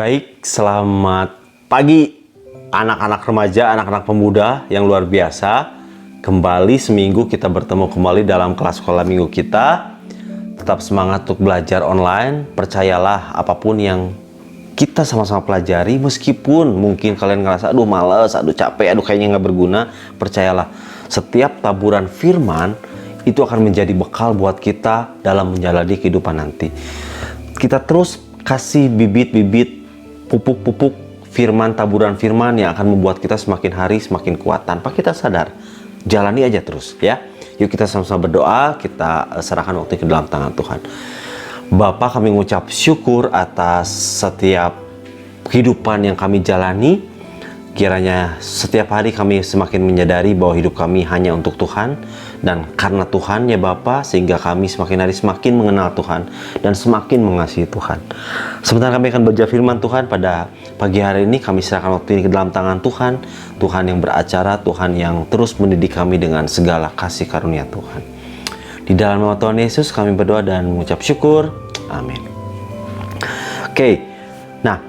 Baik, selamat pagi anak-anak remaja, anak-anak pemuda yang luar biasa. Kembali seminggu kita bertemu kembali dalam kelas sekolah minggu kita. Tetap semangat untuk belajar online. Percayalah apapun yang kita sama-sama pelajari, meskipun mungkin kalian ngerasa aduh males, aduh capek, aduh kayaknya nggak berguna. Percayalah, setiap taburan firman itu akan menjadi bekal buat kita dalam menjalani kehidupan nanti. Kita terus kasih bibit-bibit, pupuk-pupuk firman, taburan firman yang akan membuat kita semakin hari semakin kuat tanpa kita sadar. Jalani aja terus ya. Yuk kita sama-sama berdoa, kita serahkan waktu ke dalam tangan Tuhan. Bapa, kami mengucap syukur atas setiap kehidupan yang kami jalani. Kiranya setiap hari kami semakin menyadari bahwa hidup kami hanya untuk Tuhan. Dan karena Tuhan ya Bapa, sehingga kami semakin hari semakin mengenal Tuhan dan semakin mengasihi Tuhan. Sebentar kami akan belajar firman Tuhan pada pagi hari ini. Kami serahkan waktu ini ke dalam tangan Tuhan. Tuhan yang beracara, Tuhan yang terus mendidik kami dengan segala kasih karunia Tuhan. Di dalam nama Tuhan Yesus kami berdoa dan mengucap syukur. Amin. Oke, nah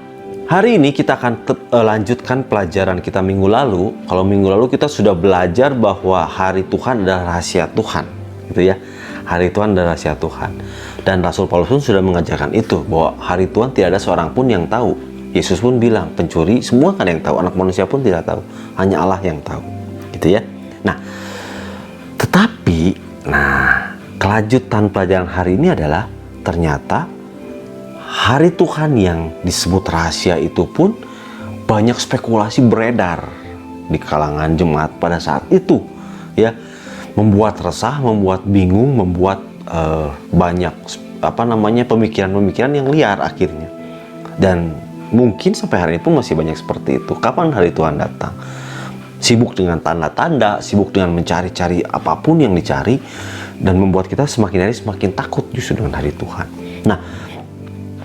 hari ini kita akan lanjutkan pelajaran kita minggu lalu. Kalau minggu lalu kita sudah belajar bahwa hari Tuhan adalah rahasia Tuhan, gitu ya. Hari Tuhan adalah rahasia Tuhan. Dan Rasul Paulus pun sudah mengajarkan itu, bahwa hari Tuhan tidak ada seorang pun yang tahu. Yesus pun bilang, pencuri semua kan yang tahu, anak manusia pun tidak tahu, hanya Allah yang tahu, gitu ya. Nah, tetapi, kelanjutan pelajaran hari ini adalah ternyata hari Tuhan yang disebut rahasia itu pun banyak spekulasi beredar di kalangan jemaat pada saat itu, ya, membuat resah, membuat bingung, membuat banyak pemikiran-pemikiran yang liar akhirnya. Dan mungkin sampai hari ini pun masih banyak seperti itu. Kapan hari Tuhan datang? Sibuk dengan tanda-tanda, sibuk dengan mencari-cari apapun yang dicari, dan membuat kita semakin hari semakin takut justru dengan hari Tuhan. Nah,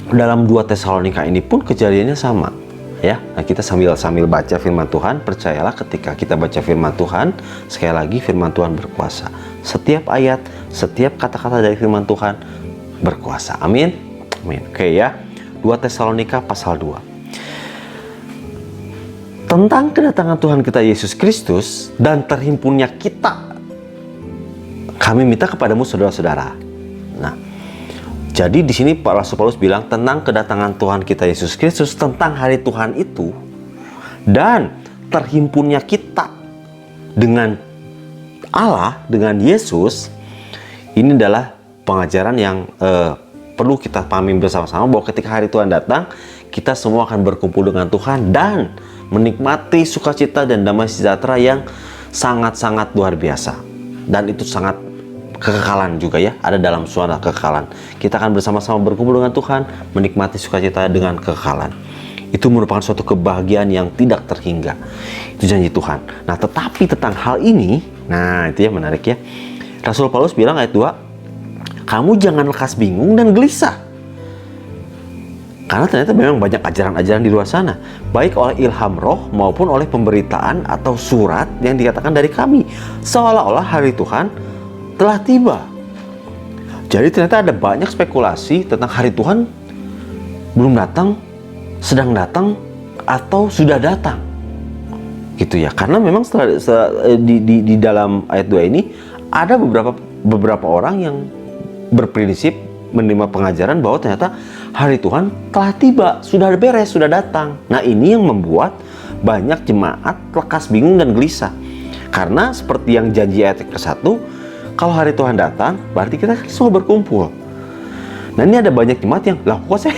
dalam 2 Tesalonika ini pun kejadiannya sama, ya. Nah, kita sambil baca firman Tuhan, percayalah ketika kita baca firman Tuhan, sekali lagi firman Tuhan berkuasa. Setiap ayat, setiap kata-kata dari firman Tuhan berkuasa. Amin. Amin. Oke ya. 2 Tesalonika pasal 2. Tentang kedatangan Tuhan kita Yesus Kristus dan terhimpunnya kita, kami minta kepadamu saudara-saudara. Nah, jadi di sini Pak Rasul Paulus bilang tentang kedatangan Tuhan kita Yesus Kristus, tentang hari Tuhan itu, dan terhimpunnya kita dengan Allah, dengan Yesus. Ini adalah pengajaran yang perlu kita pahami bersama-sama, bahwa ketika hari Tuhan datang, kita semua akan berkumpul dengan Tuhan dan menikmati sukacita dan damai sejahtera yang sangat-sangat luar biasa. Dan itu sangat kekekalan juga ya, ada dalam suara kekekalan. Kita akan bersama-sama berkumpul dengan Tuhan, menikmati sukacita dengan kekekalan. Itu merupakan suatu kebahagiaan yang tidak terhingga. Itu janji Tuhan. Nah, tetapi tentang hal ini, nah itu ya menarik ya. Rasul Paulus bilang ayat 2, kamu jangan lekas bingung dan gelisah. Karena ternyata memang banyak ajaran-ajaran di luar sana, baik oleh ilham roh maupun oleh pemberitaan atau surat yang dikatakan dari kami, seolah-olah hari Tuhan telah tiba. Jadi ternyata ada banyak spekulasi tentang hari Tuhan belum datang, sedang datang, atau sudah datang, gitu ya. Karena memang di dalam ayat 2 ini ada beberapa orang yang berprinsip menerima pengajaran bahwa ternyata hari Tuhan telah tiba, sudah beres, sudah datang. Nah, ini yang membuat banyak jemaat lekas bingung dan gelisah. Karena seperti yang janji ayat ke-1, kalau hari Tuhan datang, berarti kita semua berkumpul. Nah, ini ada banyak jemaat yang, lah kok saya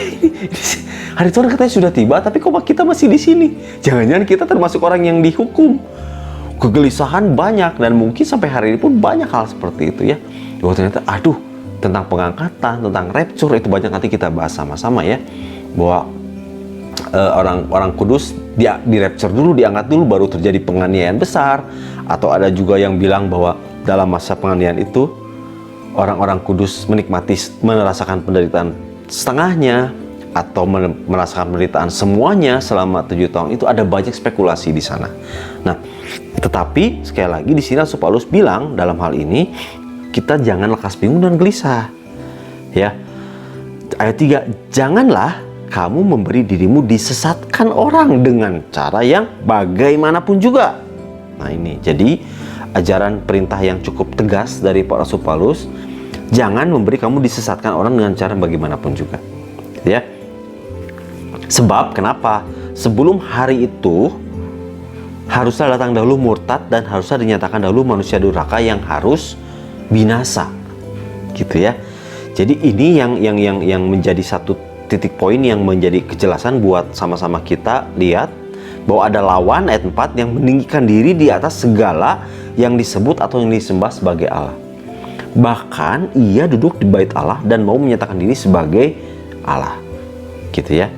hari Tuhan katanya sudah tiba, tapi kok kita masih di sini? Jangan-jangan kita termasuk orang yang dihukum. Kegelisahan banyak, dan mungkin sampai hari ini pun banyak hal seperti itu ya. Bahwa ternyata, tentang pengangkatan, tentang rapture, itu banyak nanti kita bahas sama-sama ya. Bahwa orang kudus di rapture dulu, diangkat dulu, baru terjadi penganiayaan besar. Atau ada juga yang bilang bahwa dalam masa penganiayaan itu orang-orang kudus merasakan penderitaan setengahnya, atau merasakan penderitaan semuanya selama 7 tahun. Itu ada banyak spekulasi di sana. Nah, tetapi sekali lagi di sini Rasul Paulus bilang dalam hal ini, kita jangan lekas bingung dan gelisah. Ya. Ayat 3, janganlah kamu memberi dirimu disesatkan orang dengan cara yang bagaimanapun juga. Nah ini, jadi ajaran perintah yang cukup tegas dari Pak Rasul Paulus, jangan memberi kamu disesatkan orang dengan cara bagaimanapun juga. Ya. Sebab kenapa? Sebelum hari itu haruslah datang dahulu murtad dan haruslah dinyatakan dahulu manusia durhaka yang harus binasa. Gitu ya. Jadi ini yang menjadi satu titik poin yang menjadi kejelasan buat sama-sama kita lihat bahwa ada lawan ayat 4 yang meninggikan diri di atas segala yang disebut atau yang disembah sebagai Allah. Bahkan ia duduk di bait Allah dan mau menyatakan diri sebagai Allah. Gitu ya.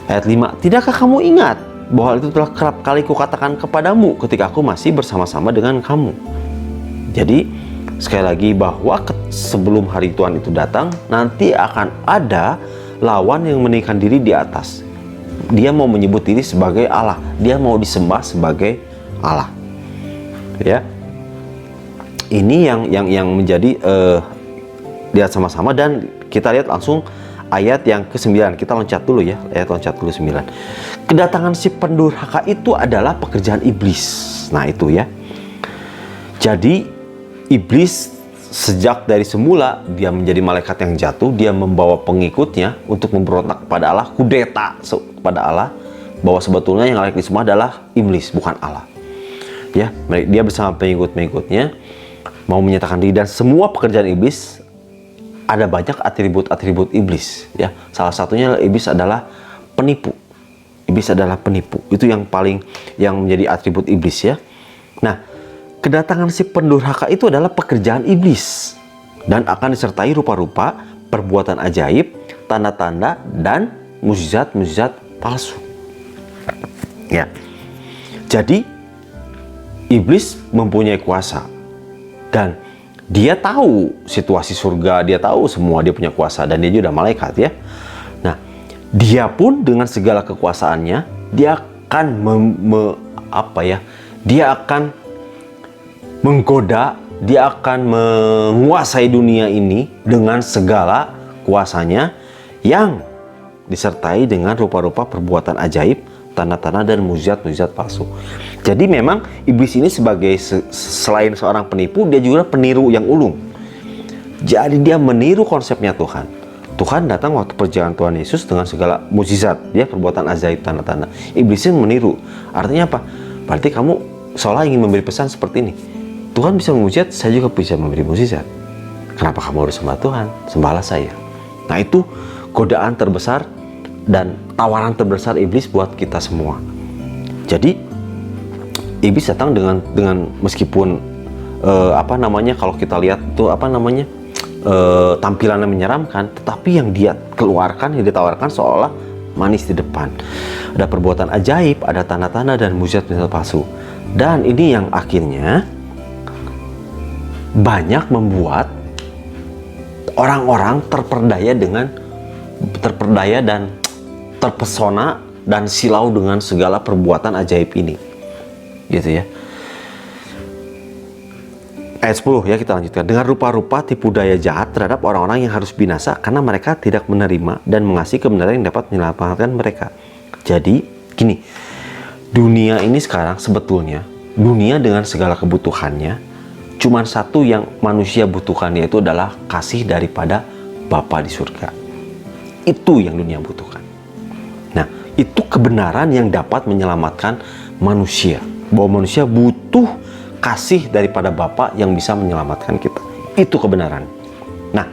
Ayat 5, tidakkah kamu ingat bahwa itu telah kerap kali kukatakan kepadamu ketika aku masih bersama-sama dengan kamu. Jadi sekali lagi bahwa sebelum hari Tuhan itu datang, nanti akan ada lawan yang meninggikan diri di atas. Dia mau menyebut diri sebagai Allah, dia mau disembah sebagai Allah. Ya, ini yang menjadi lihat sama-sama, dan kita lihat langsung ayat yang ke-9. Kita loncat dulu ya, ayat loncat dulu 9. Kedatangan si pendurhaka itu adalah pekerjaan iblis. Nah itu ya. Jadi iblis sejak dari semula dia menjadi malaikat yang jatuh, dia membawa pengikutnya untuk memberontak kepada Allah, kudeta kepada Allah, bahwa sebetulnya yang layak disembah adalah iblis, bukan Allah. Ya, dia bersama pengikut-pengikutnya mau menyatakan diri, dan semua pekerjaan iblis ada banyak atribut-atribut iblis. Ya, salah satunya iblis adalah penipu. Iblis adalah penipu. Itu yang menjadi atribut iblis ya. Nah, kedatangan si pendurhaka itu adalah pekerjaan iblis dan akan disertai rupa-rupa, perbuatan ajaib, tanda-tanda, dan mukjizat-mukjizat palsu. Ya. Jadi iblis mempunyai kuasa dan dia tahu situasi surga, dia tahu semua, dia punya kuasa, dan dia juga malaikat ya. Nah, dia pun dengan segala kekuasaannya, dia akan dia akan menggoda, dia akan menguasai dunia ini dengan segala kuasanya yang disertai dengan rupa-rupa perbuatan ajaib, tanda-tanda, dan mukjizat-mukjizat palsu. Jadi memang iblis ini sebagai selain seorang penipu, dia juga peniru yang ulung. Jadi dia meniru konsepnya Tuhan. Tuhan datang waktu perjalanan Tuhan Yesus dengan segala mukjizat, dia perbuatan ajaib, tanda-tanda. Iblis ini meniru. Artinya apa? Berarti kamu seolah ingin memberi pesan seperti ini. Tuhan bisa memujizat, saya juga bisa memberi mukjizat. Kenapa kamu harus sembah Tuhan? Sembahlah saya. Nah itu godaan terbesar dan tawaran terbesar iblis buat kita semua. Jadi iblis datang dengan meskipun kalau kita lihat itu tampilannya menyeramkan, tetapi yang dia keluarkan, yang ditawarkan seolah manis di depan. Ada perbuatan ajaib, ada tanda-tanda, dan mukjizat-mukjizat palsu. Dan ini yang akhirnya banyak membuat orang-orang terperdaya dan terpesona dan silau dengan segala perbuatan ajaib ini, gitu ya. Ayat 10 ya, kita lanjutkan. Dengan rupa-rupa tipu daya jahat terhadap orang-orang yang harus binasa karena mereka tidak menerima dan mengasihi kebenaran yang dapat menyelamatkan mereka. Jadi gini, dunia ini sekarang sebetulnya, dunia dengan segala kebutuhannya, cuman satu yang manusia butuhkan, yaitu adalah kasih daripada Bapa di surga. Itu yang dunia butuhkan. Nah, itu kebenaran yang dapat menyelamatkan manusia. Bahwa manusia butuh kasih daripada Bapa yang bisa menyelamatkan kita. Itu kebenaran. Nah,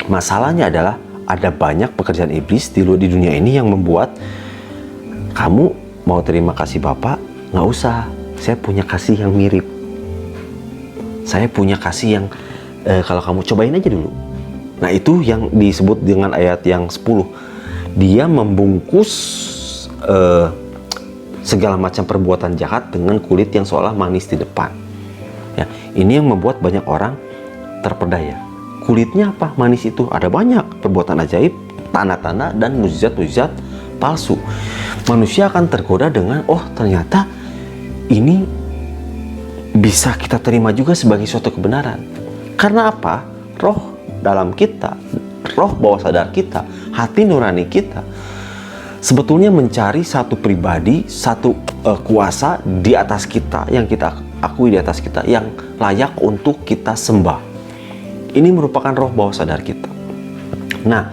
masalahnya adalah ada banyak pekerjaan iblis di dunia ini yang membuat kamu mau terima kasih Bapa, nggak usah. Saya punya kasih yang mirip. Saya punya kasih yang kalau kamu cobain aja dulu. Nah, itu yang disebut dengan ayat yang 10. Dia membungkus segala macam perbuatan jahat dengan kulit yang seolah manis di depan. Ya, ini yang membuat banyak orang terpedaya. Kulitnya apa? Manis itu. Ada banyak perbuatan ajaib, tanda-tanda, dan mukjizat-mukjizat palsu. Manusia akan tergoda dengan, oh ternyata ini bisa kita terima juga sebagai suatu kebenaran. Karena apa? Roh dalam kita, roh bawah sadar kita, hati nurani kita, sebetulnya mencari satu pribadi, satu kuasa di atas kita, yang kita akui di atas kita, yang layak untuk kita sembah. Ini merupakan roh bawah sadar kita. Nah,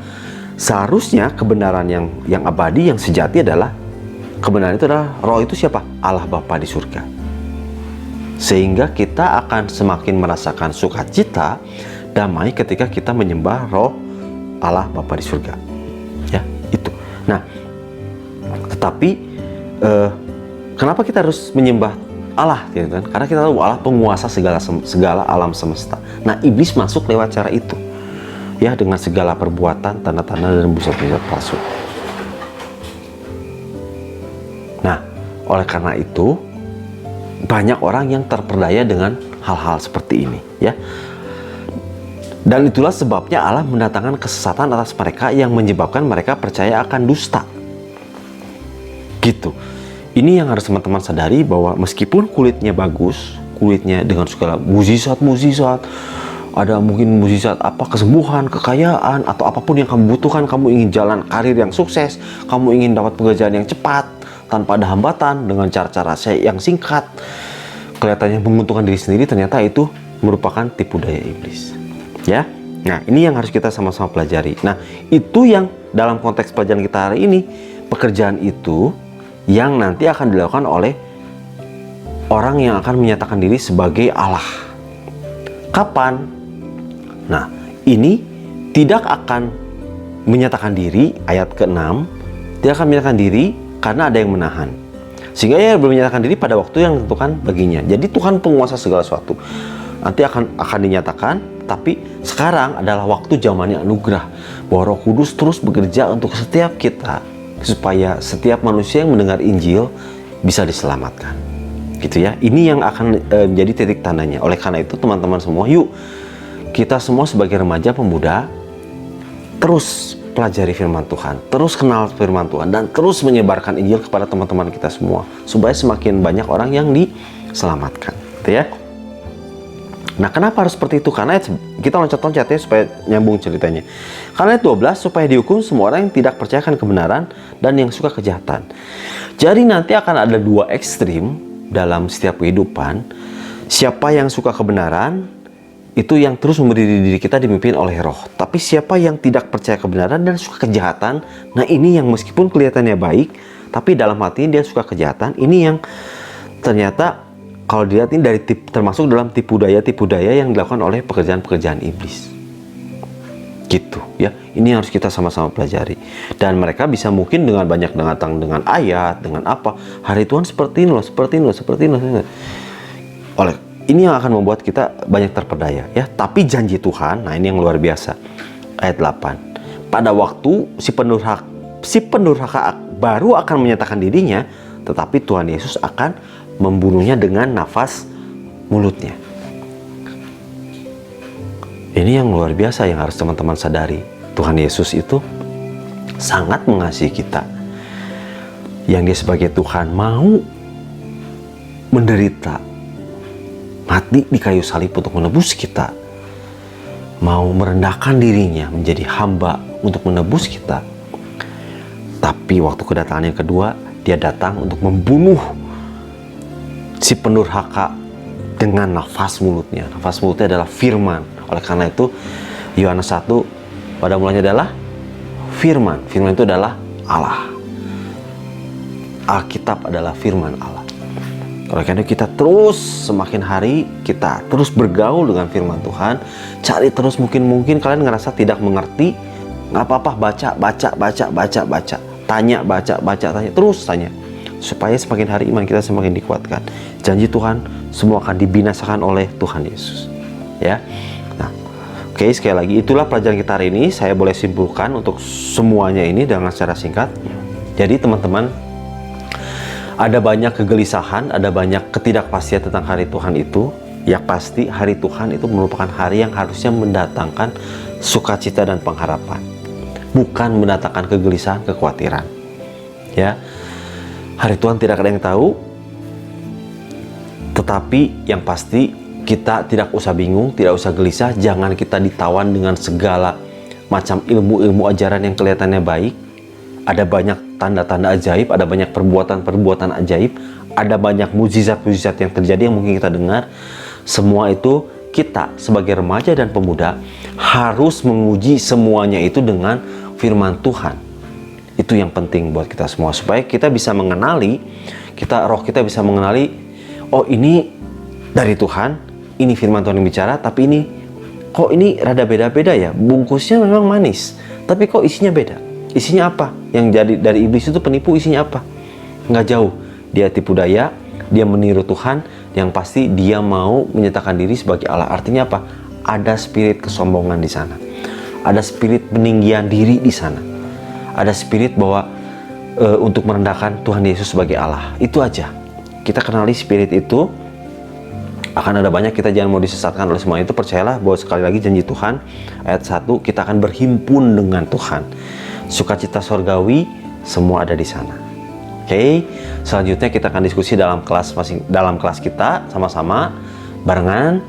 seharusnya kebenaran yang abadi, yang sejati adalah, kebenaran itu adalah roh itu siapa? Allah Bapa di surga. Sehingga kita akan semakin merasakan sukacita, damai ketika kita menyembah roh Allah Bapa di surga. Ya, itu. Nah, tetapi kenapa kita harus menyembah Allah, gitu kan? Karena kita tahu Allah penguasa segala alam semesta. Nah, iblis masuk lewat cara itu, ya, dengan segala perbuatan, tanda-tanda dan mujizat palsu. Nah, oleh karena itu banyak orang yang terperdaya dengan hal-hal seperti ini, ya. Dan itulah sebabnya Allah mendatangkan kesesatan atas mereka yang menyebabkan mereka percaya akan dusta. Gitu. Ini yang harus teman-teman sadari, bahwa meskipun kulitnya bagus, kulitnya dengan segala mukjizat, ada mungkin mukjizat apa, kesembuhan, kekayaan, atau apapun yang kamu butuhkan, kamu ingin jalan karir yang sukses, kamu ingin dapat pekerjaan yang cepat, tanpa ada hambatan, dengan cara-cara yang singkat, kelihatannya menguntungkan diri sendiri, ternyata itu merupakan tipu daya iblis. Ya, nah ini yang harus kita sama-sama pelajari. Nah, itu yang dalam konteks pelajaran kita hari ini, pekerjaan itu yang nanti akan dilakukan oleh orang yang akan menyatakan diri sebagai Allah. Kapan? Nah, ini tidak akan menyatakan diri, ayat ke-6, tidak akan menyatakan diri karena ada yang menahan. Sehingga ia belum menyatakan diri pada waktu yang ditentukan baginya. Jadi Tuhan penguasa segala sesuatu. Nanti akan dinyatakan. Tapi sekarang adalah waktu zamannya anugerah, bahwa Roh Kudus terus bekerja untuk setiap kita, supaya setiap manusia yang mendengar Injil bisa diselamatkan. Gitu ya. Ini yang akan menjadi titik tandanya. Oleh karena itu teman-teman semua, yuk kita semua sebagai remaja pemuda terus pelajari firman Tuhan, terus kenal firman Tuhan, dan terus menyebarkan Injil kepada teman-teman kita semua, supaya semakin banyak orang yang diselamatkan. Gitu ya. Nah, kenapa harus seperti itu? Karena kita loncat-loncat ya, supaya nyambung ceritanya. Karena 12, supaya dihukum semua orang yang tidak percayakan kebenaran dan yang suka kejahatan. Jadi nanti akan ada dua ekstrim dalam setiap kehidupan. Siapa yang suka kebenaran, itu yang terus memberi diri kita dipimpin oleh roh. Tapi siapa yang tidak percaya kebenaran dan suka kejahatan, nah ini yang meskipun kelihatannya baik, tapi dalam hati dia suka kejahatan. Ini yang ternyata kalau dilihat ini termasuk dalam tipu daya yang dilakukan oleh pekerjaan-pekerjaan iblis. Gitu ya. Ini harus kita sama-sama pelajari. Dan mereka bisa mungkin dengan banyak datang dengan ayat, dengan apa, hari Tuhan seperti ini loh, seperti ini loh, seperti ini loh. Oleh ini yang akan membuat kita banyak terperdaya ya. Tapi janji Tuhan, nah ini yang luar biasa. Ayat 8. Pada waktu si pendurhaka baru akan menyatakan dirinya, tetapi Tuhan Yesus akan membunuhnya dengan nafas mulutnya. Ini yang luar biasa yang harus teman-teman sadari. Tuhan Yesus itu sangat mengasihi kita. Yang dia sebagai Tuhan mau menderita, mati di kayu salib untuk menebus kita. Mau merendahkan dirinya menjadi hamba untuk menebus kita. Tapi waktu kedatangan yang kedua, dia datang untuk membunuh si pendurhaka dengan nafas mulutnya. Nafas mulutnya adalah firman. Oleh karena itu Yohanes 1 pada mulanya adalah firman. Firman itu adalah Allah. Alkitab adalah firman Allah. Oleh karena itu kita terus semakin hari kita terus bergaul dengan firman Tuhan. Cari terus, mungkin kalian ngerasa tidak mengerti, nggak apa-apa, baca. Tanya, tanya, terus tanya. Supaya semakin hari iman kita semakin dikuatkan. Janji Tuhan semua akan dibinasakan oleh Tuhan Yesus. Ya. Nah, oke, sekali lagi itulah pelajaran kita hari ini. Saya boleh simpulkan untuk semuanya ini dengan secara singkat. Jadi teman-teman, ada banyak kegelisahan, ada banyak ketidakpastian tentang hari Tuhan itu. Yang pasti hari Tuhan itu merupakan hari yang harusnya mendatangkan sukacita dan pengharapan, bukan mendatangkan kegelisahan, kekhawatiran. Ya. Hari Tuhan tidak ada yang tahu, tetapi yang pasti kita tidak usah bingung, tidak usah gelisah. Jangan kita ditawan dengan segala macam ilmu-ilmu ajaran yang kelihatannya baik, ada banyak tanda-tanda ajaib, ada banyak perbuatan-perbuatan ajaib, ada banyak mukjizat-mukjizat yang terjadi yang mungkin kita dengar. Semua itu kita sebagai remaja dan pemuda harus menguji semuanya itu dengan firman Tuhan. Itu yang penting buat kita semua, supaya kita bisa mengenali, roh kita bisa mengenali, oh ini dari Tuhan, ini firman Tuhan yang bicara, tapi ini rada beda-beda ya. Bungkusnya memang manis, tapi kok isinya beda. Isinya apa? Yang jadi dari iblis itu penipu, isinya apa? Nggak jauh. Dia tipu daya, dia meniru Tuhan, yang pasti dia mau menyatakan diri sebagai Allah. Artinya apa? Ada spirit kesombongan di sana. Ada spirit peninggian diri di sana. Ada spirit bahwa untuk merendahkan Tuhan Yesus sebagai Allah. Itu aja. Kita kenali spirit itu. Akan ada banyak, kita jangan mau disesatkan oleh semua itu. Percayalah bahwa sekali lagi janji Tuhan, ayat 1, kita akan berhimpun dengan Tuhan. Sukacita sorgawi, semua ada di sana. Oke, selanjutnya kita akan diskusi dalam kelas kita sama-sama barengan.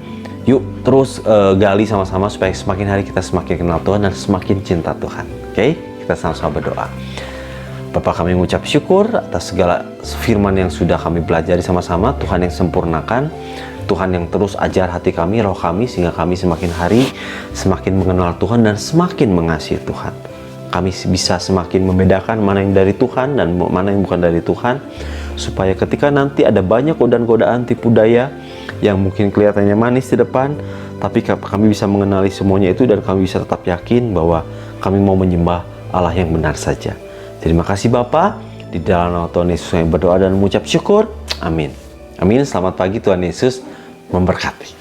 Yuk terus gali sama-sama supaya semakin hari kita semakin kenal Tuhan dan semakin cinta Tuhan. Oke, kita sama-sama berdoa. Bapa, kami mengucap syukur atas segala firman yang sudah kami pelajari sama-sama. Tuhan yang sempurnakan, Tuhan yang terus ajar hati kami, roh kami, sehingga kami semakin hari semakin mengenal Tuhan dan semakin mengasihi Tuhan. Kami bisa semakin membedakan mana yang dari Tuhan dan mana yang bukan dari Tuhan, supaya ketika nanti ada banyak godaan-godaan tipu daya yang mungkin kelihatannya manis di depan, tapi kami bisa mengenali semuanya itu dan kami bisa tetap yakin bahwa kami mau menyembah Allah yang benar saja. Terima kasih Bapa, di dalam nama Tuhan Yesus kami berdoa dan mengucap syukur. Amin. Amin. Selamat pagi, Tuhan Yesus memberkati.